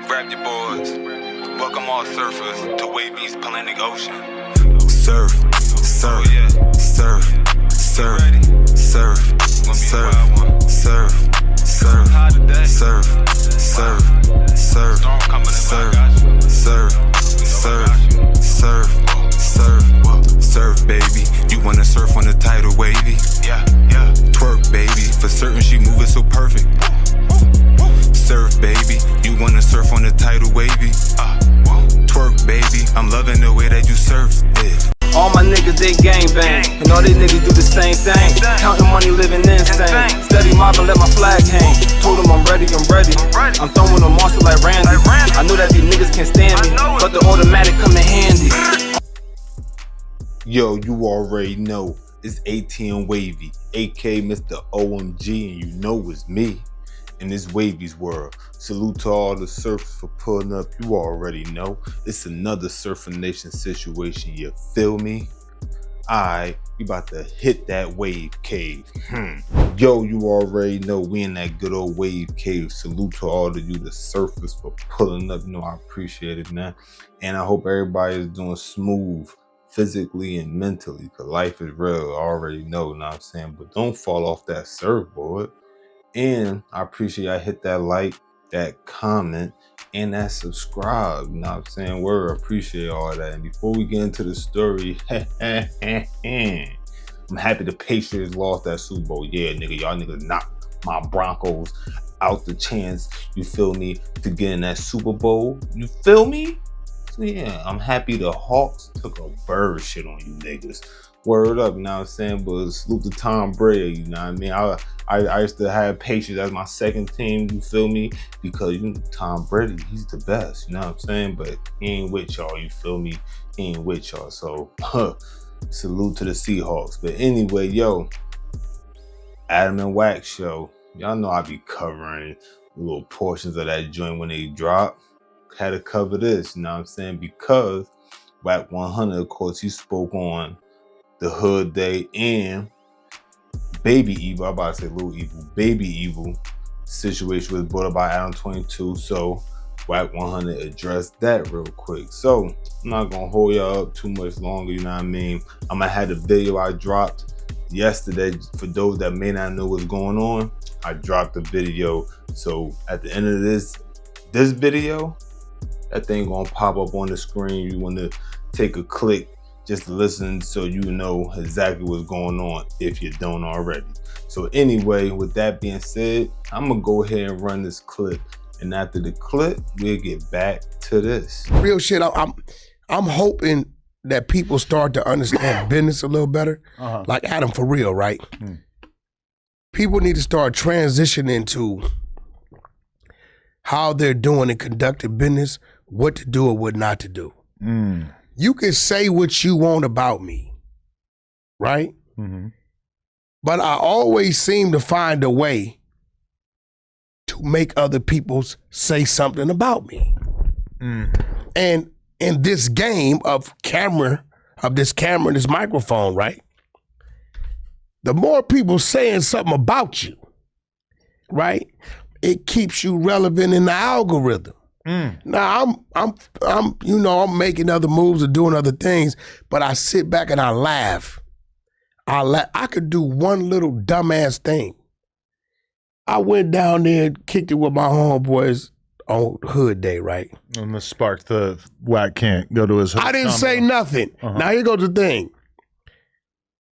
Grab your boards. Welcome all surfers to Wavvy's Atlantic Ocean. Surf, surf, surf, surf, surf, surf, surf, surf, surf, surf, surf, surf, surf, surf, surf, baby. You wanna surf on the tidal wavy? Yeah. Twerk, baby. For certain, she moving so perfect. Surf, baby. You wanna surf on the tidal wavy? Twerk, baby. I'm loving the way that you surf it. All my niggas, they gang bang, and all these niggas do the same thing. Counting money, living insane. Steady mobbing, let my flag hang. Told them I'm ready. I'm throwing them monster like Randy. I know that these niggas can't stand me, but the automatic come in handy. Yo, you already know it's ATM Wavy, aka Mr. OMG, and you know it's me in this Wavvy's world. Salute to all the surfers for pulling up. You already know it's another Surfer Nation situation. You feel me? Alright, we about to hit that wave cave. Yo, you already know we in that good old wave cave. Salute to all of you, the surfers, for pulling up. You know I appreciate it, man. And I hope everybody is doing smooth physically and mentally, because life is real. I already know what I'm saying. But don't fall off that surfboard. And I appreciate I hit that like, that comment, and that subscribe. You know what I'm saying? Word, appreciate all that. And before we get into the story, I'm happy the Patriots lost that Super Bowl. Yeah, nigga, y'all niggas knocked my Broncos out the chance, you feel me, to get in that Super Bowl. You feel me? So yeah, I'm happy the Hawks took a bird shit on you niggas. Word up, you know what I'm saying? But salute to Tom Brady, you know what I mean? I used to have Patriots as my second team, you feel me? Because you know, Tom Brady, he's the best, you know what I'm saying? But he ain't with y'all, you feel me? He ain't with y'all. So salute to the Seahawks. But anyway, yo, Adam and Wack Show. Y'all know I be covering little portions of that joint when they drop. Had to cover this, you know what I'm saying? Because Wack100, of course, he spoke on the Hood Day and Baby Evil. I'm about to say Little Evil. Baby Evil situation was brought up by Adam 22. So Wack100 addressed that real quick. So I'm not gonna hold y'all up too much longer, you know what I mean? I'm gonna have the video I dropped yesterday. For those that may not know what's going on, I dropped the video. So at the end of this video, that thing gonna pop up on the screen. You wanna take a click just to listen so you know exactly what's going on if you don't already. So anyway, with that being said, I'm gonna go ahead and run this clip. And after the clip, we'll get back to this. Real shit, I'm hoping that people start to understand business a little better. Like Adam, for real, right? People need to start transitioning to how they're doing and conducting business, what to do or what not to do. You can say what you want about me, right? But I always seem to find a way to make other people say something about me. And in this game of this microphone, right? The more people saying something about you, right? It keeps you relevant in the algorithm. Now I'm making other moves or doing other things, but I sit back and I laugh. I could do one little dumbass thing. I went down there and kicked it with my homeboys on Hood Day, right? And the spark the Wack can't go to his hood. I didn't say nothing. Now here goes the thing.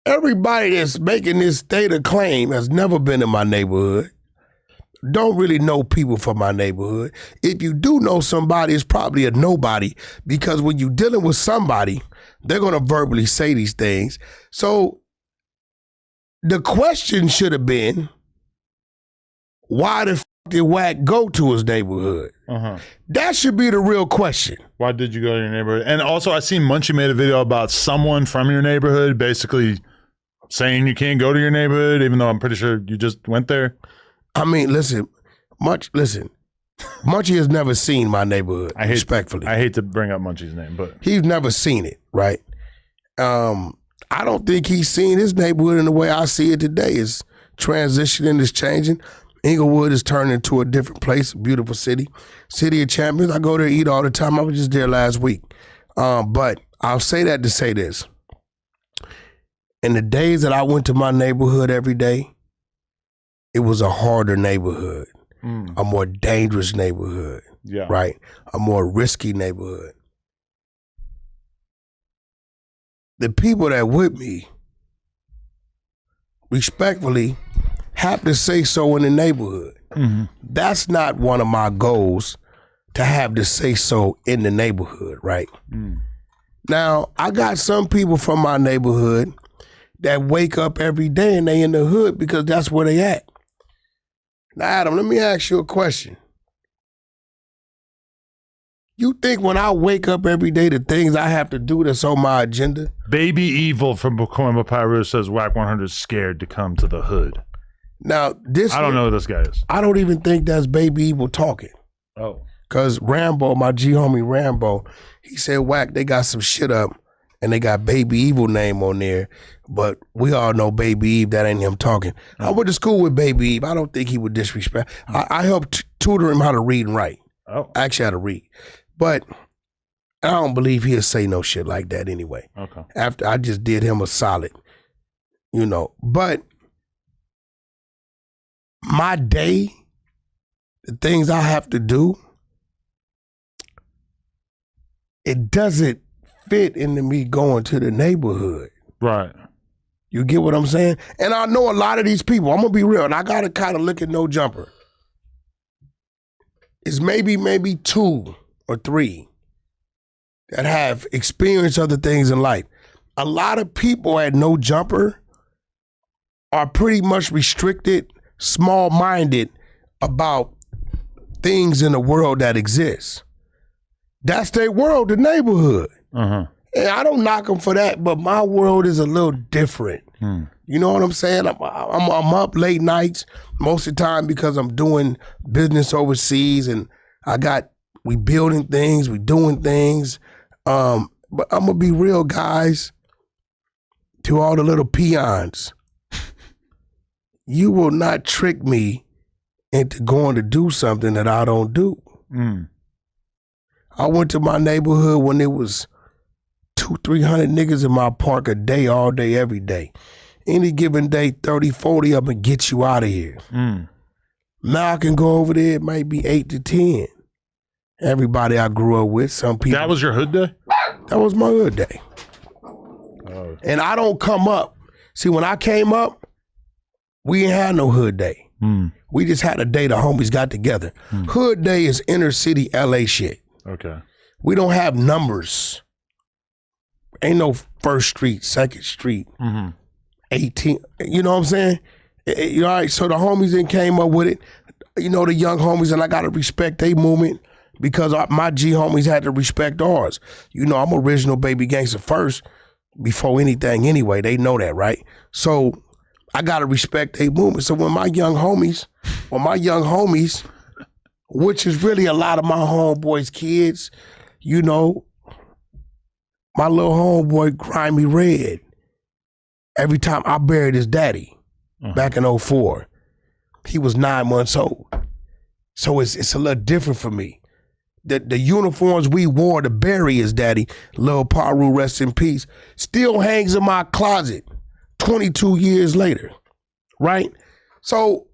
Everybody that's making this state of claim has never been in my neighborhood. Don't really know people from my neighborhood. If you do know somebody, it's probably a nobody, because when you're dealing with somebody, they're going to verbally say these things. So the question should have been, why the f did Wack go to his neighborhood? That should be the real question. Why did you go to your neighborhood? And also, I seen Munchie made a video about someone from your neighborhood basically saying you can't go to your neighborhood, even though I'm pretty sure you just went there. I mean, listen, Munchie has never seen my neighborhood, respectfully. I hate to bring up Munchie's name, but he's never seen it, right? I don't think he's seen his neighborhood in the way I see it today. It's transitioning, it's changing. Inglewood is turned into a different place, a beautiful city. City of Champions, I go there, eat all the time. I was just there last week. But I'll say that to say this. In the days that I went to my neighborhood every day, it was a harder neighborhood, a more dangerous neighborhood, right? A more risky neighborhood. The people that with me, respectfully, have to say so in the neighborhood. That's not one of my goals, to have to say so in the neighborhood, right? Now, I got some people from my neighborhood that wake up every day and they in the hood because that's where they at. Now, Adam, let me ask you a question. You think when I wake up every day, the things I have to do that's on my agenda? Baby Evil from Pacoima Piru says Wack100 is scared to come to the hood. Now, this I don't know who this guy is. I don't even think that's Baby Evil talking. Oh. Because Rambo, my G homie Rambo, he said, Wack, they got some shit up and they got Baby Evil name on there, but we all know Baby Eve, that ain't him talking. I went to school with Baby Eve. I don't think he would disrespect. I helped tutor him how to read and write. Oh. Actually, how to read. But I don't believe he'll say no shit like that anyway. Okay. After I just did him a solid, you know. But my day, the things I have to do, it doesn't fit into me going to the neighborhood. Right. You get what I'm saying? And I know a lot of these people, I'm gonna be real, and I gotta kind of look at No Jumper. It's maybe 2 or 3 that have experienced other things in life. A lot of people at No Jumper are pretty much restricted, small-minded about things in the world that exist. That's their world, the neighborhood. And I don't knock them for that, but my world is a little different. You know what I'm saying? I'm up late nights most of the time because I'm doing business overseas, and we building things, we doing things. But I'm gonna be real, guys, to all the little peons. You will not trick me into going to do something that I don't do. I went to my neighborhood when it was 200-300 niggas in my park a day, all day, every day. Any given day, 30-40 of them get you out of here. Now I can go over there, it might be 8 to 10. Everybody I grew up with, some people. That was your hood day? That was my hood day. And I don't come up. See, when I came up, we ain't had no hood day. We just had a day the homies got together. Hood day is inner city LA shit. Okay. We don't have numbers. Ain't no 1st Street, 2nd Street, 18. You know what I'm saying? You know, all right, so the homies then came up with it. You know, the young homies, and I got to respect their movement because my G homies had to respect ours. You know, I'm original baby gangster first before anything anyway. They know that, right? So I got to respect their movement. So when my young homies, which is really a lot of my homeboys' kids, you know, my little homeboy, Grimy Red, every time I buried his daddy back in 04, he was 9 months old. So it's a little different for me. The uniforms we wore to bury his daddy, Lil Piru, rest in peace, still hangs in my closet 22 years later, right? So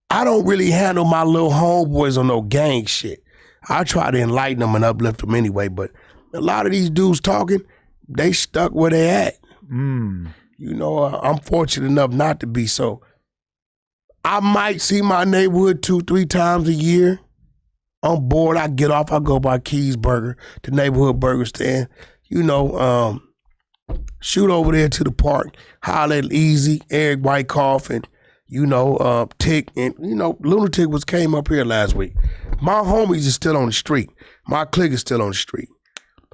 I don't really handle my little homeboys on no gang shit. I try to enlighten them and uplift them anyway, but a lot of these dudes talking, they stuck where they at. You know, I'm fortunate enough not to be. So I might see my neighborhood 2-3 times a year. I'm bored, I get off, I go by Keys Burger, the neighborhood burger stand. You know, shoot over there to the park, holler at Easy, Eric Whitecoff, and you know, Tick, and you know, Lunatic came up here last week. My homies is still on the street. My clique is still on the street.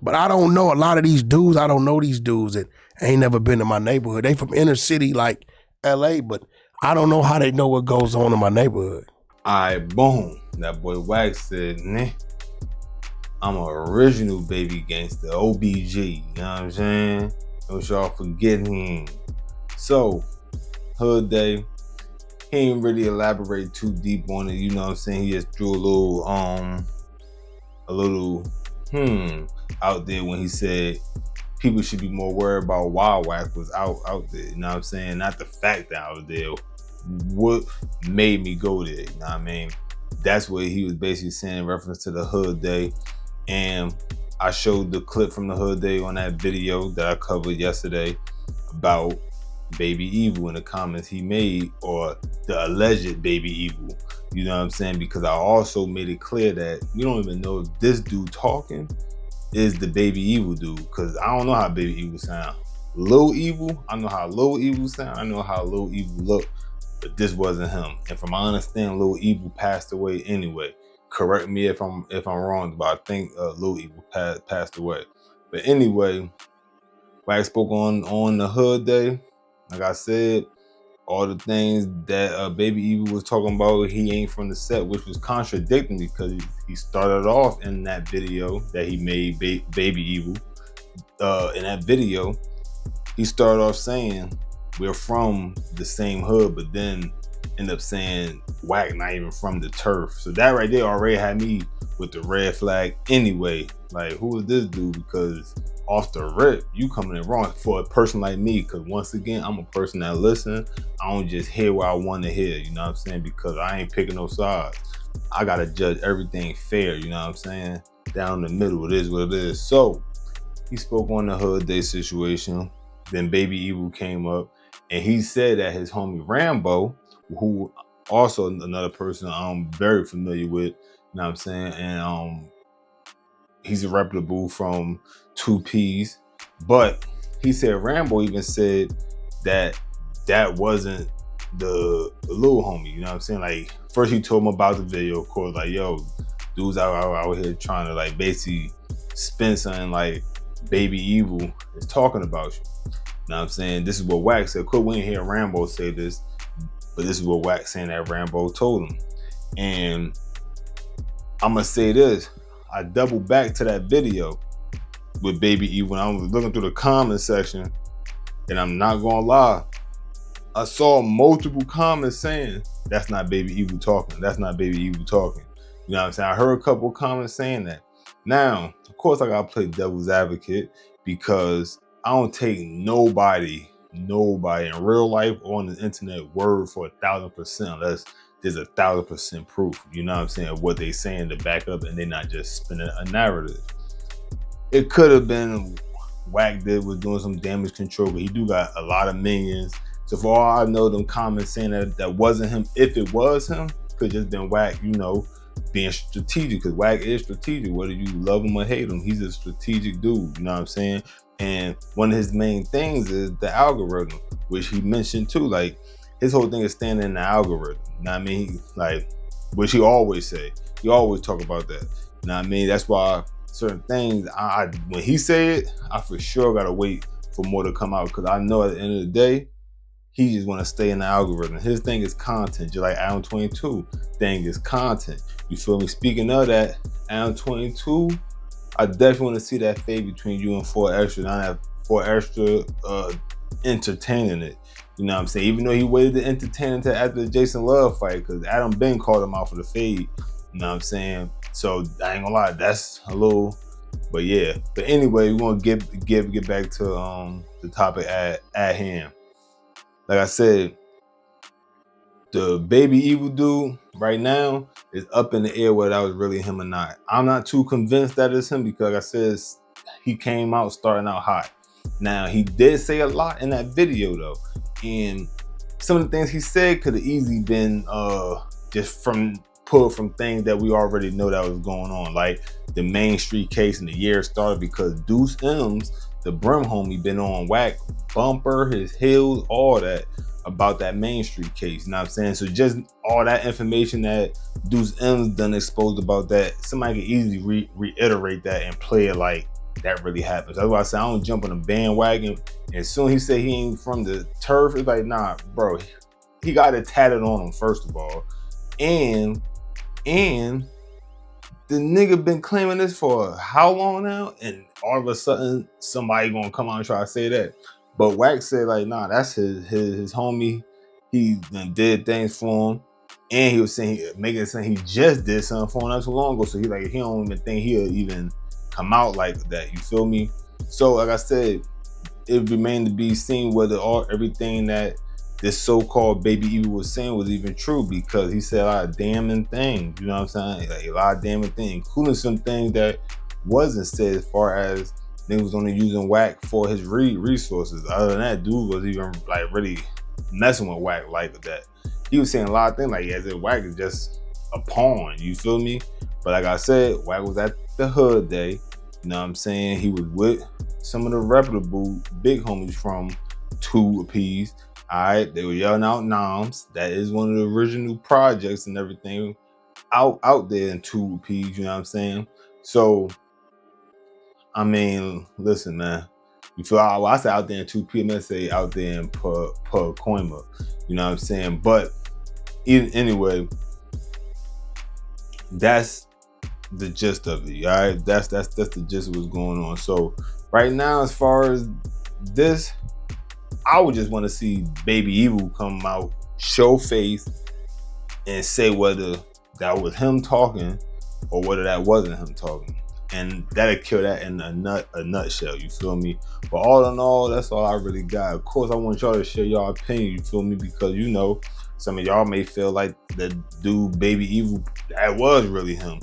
But I don't know a lot of these dudes. I don't know these dudes that ain't never been to my neighborhood. They from inner city like LA, but I don't know how they know what goes on in my neighborhood. Alright, boom. That boy Wack said, nah, I'm an original baby gangster, OBG. You know what I'm saying? Don't y'all forget him. So, hood day. he ain't really elaborate too deep on it. You know what I'm saying? He just threw a little out there when he said people should be more worried about why Wack was out there. You know what I'm saying? Not the fact that I was there. What made me go there? You know what I mean? That's what he was basically saying in reference to the Hood Day. And I showed the clip from the Hood Day on that video that I covered yesterday about Baby Evil in the comments he made, or the alleged Baby Evil. You know what I'm saying? Because I also made it clear that we don't even know if this dude talking is the Baby Evil dude, because I don't know how Baby Evil sound. Lil Evil, I know how Lil Evil sound. I know how Lil Evil look, but this wasn't him. And from my understanding, Lil Evil passed away anyway. Correct me if I'm wrong, but I think Lil Evil passed away. But anyway, Wack spoke on the Hood Day. Like I said, all the things that Baby Evil was talking about, he ain't from the set, which was contradicting because he started off in that video that he made, Baby Evil. In that video, he started off saying we're from the same hood, but then end up saying Wack not even from the turf. So that right there already had me with the red flag anyway. Like, who is this dude? Because off the rip, you coming in wrong for a person like me. Because once again, I'm a person that listen. I don't just hear what I want to hear. You know what I'm saying? Because I ain't picking no sides. I gotta judge everything fair. You know what I'm saying? Down the middle, it is what it is. So he spoke on the Hood Day situation. Then Baby Evil came up and he said that his homie Rambo, who also another person I'm very familiar with, you know what I'm saying? And he's a reputable from 2Ps. But he said Rambo even said that wasn't the little homie, you know what I'm saying? Like, first he told him about the video, of course, like, yo, dudes out here trying to like basically spin something like Baby Evil is talking about you. You know what I'm saying? This is what Wack said. Of course, we didn't hear Rambo say this, but this is what Wack saying that Rambo told him. And I'm gonna say this. I doubled back to that video with Baby Evil when I was looking through the comment section, and I'm not gonna lie, I saw multiple comments saying that's not Baby Evil talking. That's not Baby Evil talking. You know what I'm saying? I heard a couple comments saying that. Now, of course, I gotta play devil's advocate because I don't take nobody in real life or on the internet word for 1,000% unless there's 1,000% proof. You know what I'm saying? Of what they saying to back up, and they're not just spinning a narrative. It could have been Wack was doing some damage control, but he do got a lot of minions. So for all I know, them comments saying that wasn't him, if it was him, could just been Wack, you know, being strategic, because Wack is strategic. Whether you love him or hate him, he's a strategic dude. You know what I'm saying? And one of his main things is the algorithm, which he mentioned too. Like, his whole thing is standing in the algorithm. You know what I mean? Like, which he always say. He always talk about that. You know what I mean? That's why certain things, when he say it, I for sure gotta wait for more to come out, because I know at the end of the day, he just want to stay in the algorithm. His thing is content, just like Adam 22 thing is content. You feel me? Speaking of that, Adam 22, I definitely want to see that fade between you and 4 Extra. Not have 4 Extra entertaining it. You know what I'm saying? Even though he waited to entertain until after the Jason Love fight, because Adam Ben called him out for the fade. You know what I'm saying? So I ain't gonna lie, that's a little, but yeah. But anyway, we're gonna get back to the topic at hand. Like I said, the Baby Evil dude right now is up in the air whether that was really him or not. I'm not too convinced that it's him because, like I said, he came out starting out hot. Now, he did say a lot in that video though, and some of the things he said could have easily been just pulled from things that we already know that was going on, like the Main Street case and the year started because Deuce M's, the Brim homie, been on Wack bumper, his heels, all that about that Main Street case. You know what I'm saying? So just all that information that Deuce M's done exposed about that, somebody can easily reiterate that and play it like that really happens. That's why I say I don't jump on a bandwagon. And as soon as he said he ain't from the turf, it's like, nah, bro, he got it tatted on him, first of all. And the nigga been claiming this for how long now? And all of a sudden, somebody gonna come out and try to say that. But Wack said, like, nah, that's his homie. he done did things for him. And he was saying, making it saying he just did something for him not too long ago. So he don't even think he'll even come out like that. You feel me? So like I said, it remained to be seen whether everything that this so-called Baby Evil was saying was even true, because he said a lot of damning things. You know what I'm saying? Like a lot of damning things, including some things that wasn't said, as far as niggas was only using Wack for his resources. Other than that, dude was even like really messing with Wack like that. He was saying a lot of things like, as if Wack is just a pawn, you feel me? But like I said, Wack was at the hood day, you know what I'm saying? He was with some of the reputable big homies from 2 Apiece. All right, they were yelling out noms. That is one of the original projects and everything out there in 2 Apiece, you know what I'm saying? So, I mean, listen, man. You feel, well, I say out there in 2 Apiece, let's say out there in Pacoima, you know what I'm saying? But anyway, that's the gist of it, all right? That's the gist of what's going on. So right now, as far as this, I would just want to see Baby Evil come out, show face, and say whether that was him talking or whether that wasn't him talking. And that'll kill that in a nutshell, you feel me? But all in all, that's all I really got. Of course, I want y'all to share y'all opinion, you feel me? Because, you know, some of y'all may feel like the dude Baby Evil, that was really him,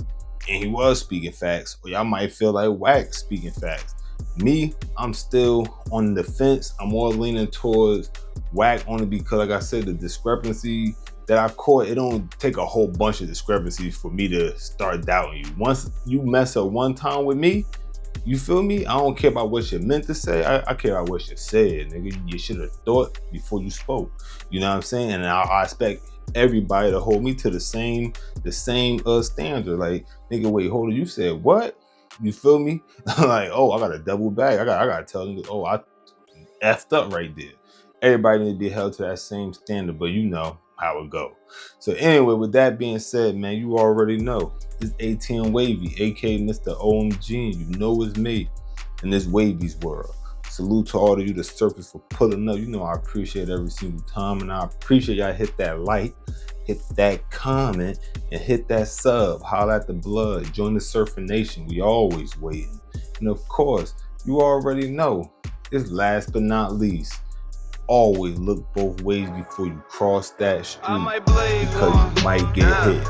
and he was speaking facts. Or y'all might feel like Wack speaking facts. Me, I'm still on the fence. I'm more leaning towards Wack, only because, like I said, the discrepancy that I caught, it don't take a whole bunch of discrepancies for me to start doubting you. Once you mess up one time with me, you feel me? I don't care about what you meant to say. I care about what you said, nigga. You should have thought before you spoke. You know what I'm saying? And I expect everybody to hold me to the same standard. Like, nigga, wait, hold on, you said what? You feel me? Like, oh, I got to double back. I got to tell niggas, oh, I effed up right there. Everybody need to be held to that same standard, but you know how it go. So anyway, with that being said, man, you already know it's ATM Wavvy, aka Mr. OMG, and you know it's me in this Wavvy's world. Salute to all of you, the surface, for pulling up. You know I appreciate every single time, and I appreciate y'all hit that like, hit that comment, and hit that sub. Holla at the blood. Join the Surfing Nation. We always waiting. And of course, you already know it's last but not least, always look both ways before you cross that street, because you might get hit.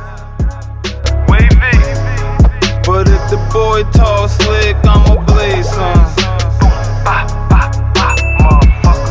But if the boy tall slick, I'ma blaze some.